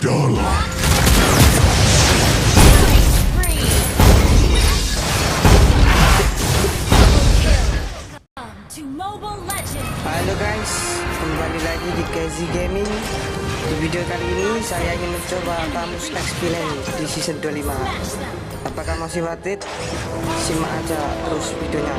dalam. Halo guys, kembali lagi di Kazi Gaming. Di video kali ini saya ingin mencoba Camus X Villain di season 25. Apakah masih worth it? Simak aja terus videonya.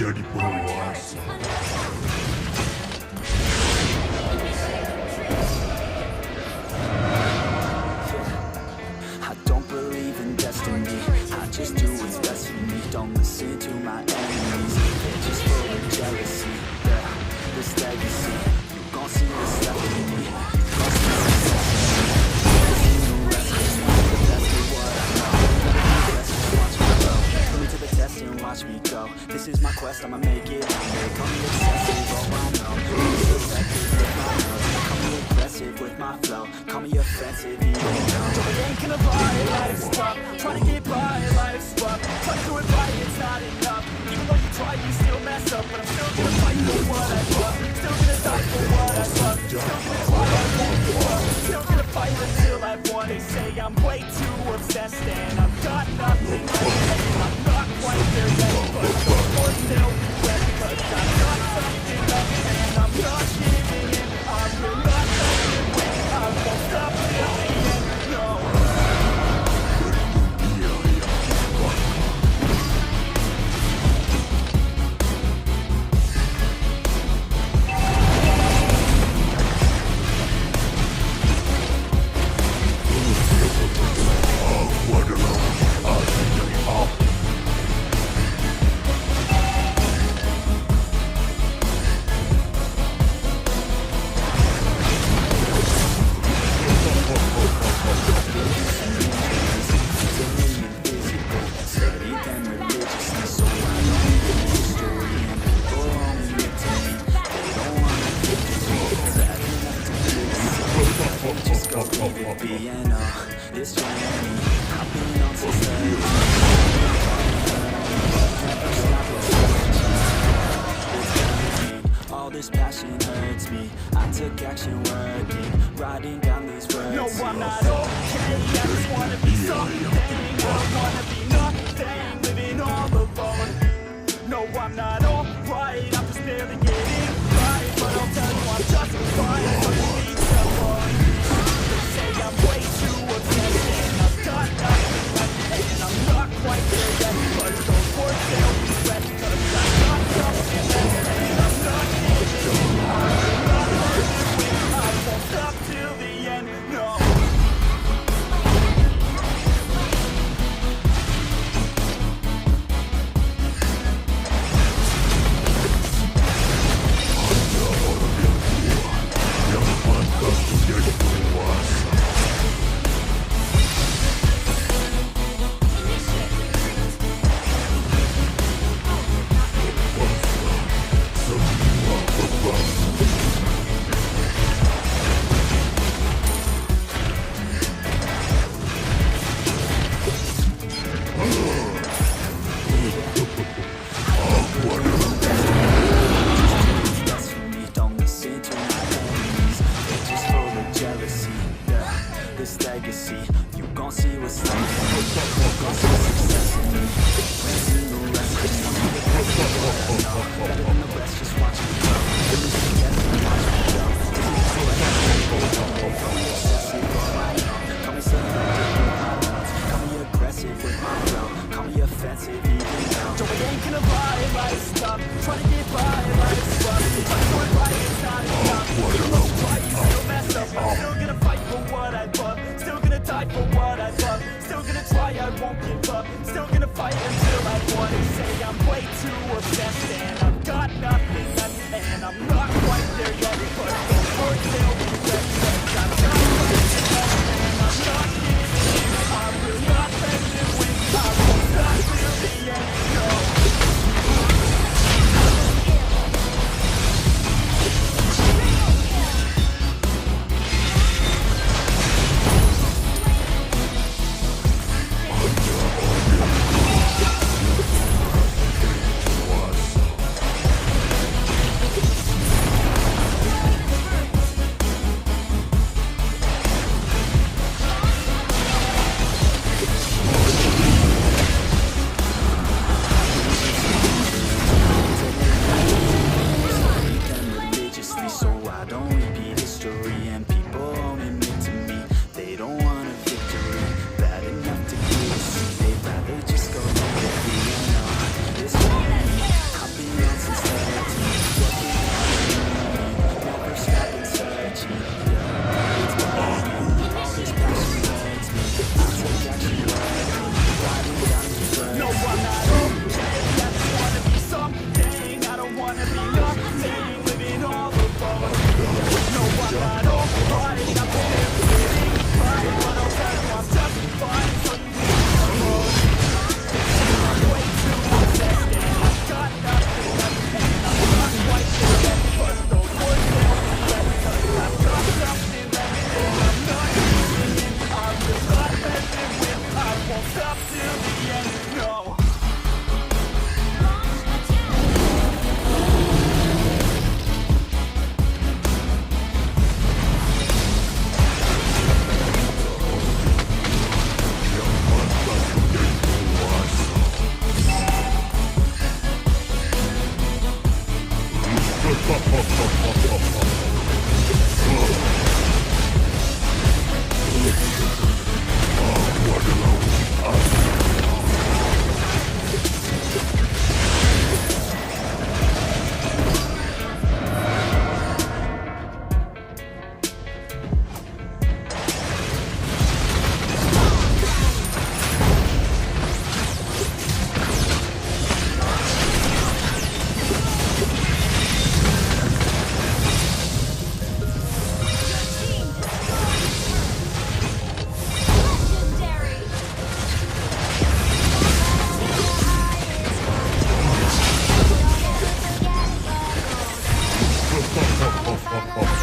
menjadi penguasa. I don't believe in destiny. I just do what's best for me. Don't listen to my enemies. They're just full of jealousy. Yeah, this legacy. You gon' see what's left of me. Put me to the test and watch me go. This is my quest, I'ma make it. Call me obsessive, oh I know. Call me aggressive with my flow. Call me offensive, even though I ain't gonna buy it, life's tough. Trying to get by, life's rough. Try to do it right, it's not enough. Even though you try, you still mess up. But I'm still gonna fight for what I love. Still gonna die for what I love. Still gonna try, I won't give up. Still gonna fight until I won. They say I'm way too obsessed and I've got nothing to say. I'm not quite there yet, but of course they'll regret. Cause I've got something up and I'm not giving in. I'm relentless and win. I won't stop till the end, no. This journey I've been on since the all this passion hurts me. I took action working, writing down these words. No, I'm not okay, I just wanna be something. I don't wanna be nothing, living all alone. No, I'm not alright, I'm just barely getting by. But I'll tell you I'm just fine, so you need someone. They say I'm way too obsessed and I've got nothing left. And I'm not quite there yet, but those words they'll regret. Cause I've got something left and I'm not giving in. I'm not gonna win, I won't stop till the end, no. This legacy, you gon' see what's like. You gon' see success in me. Ain't seen the rest of me. Better than the rest, just watch me go. Give me the best and watch me go. This is how I call me obsessive, oh I know. Call me selective with my words. Call me aggressive with my flow. Call me offensive even though Joe, I ain't gonna buy it, life's tough. Try to get by, life's rough. Try to do it right, it's not enough. Even though you try, you still mess up. I'm still gonna fight for what I love. Still gonna die for what I love. Still gonna try, I won't give up. Still gonna fight until I won. They say I'm way too obsessed and I've got nothing left. And I'm not quite there yet, but those words they'll regret. Cause I've got something left and I'm not giving in. I will not let them win. I won't stop till the end, no. stop till the end, no. Legendary.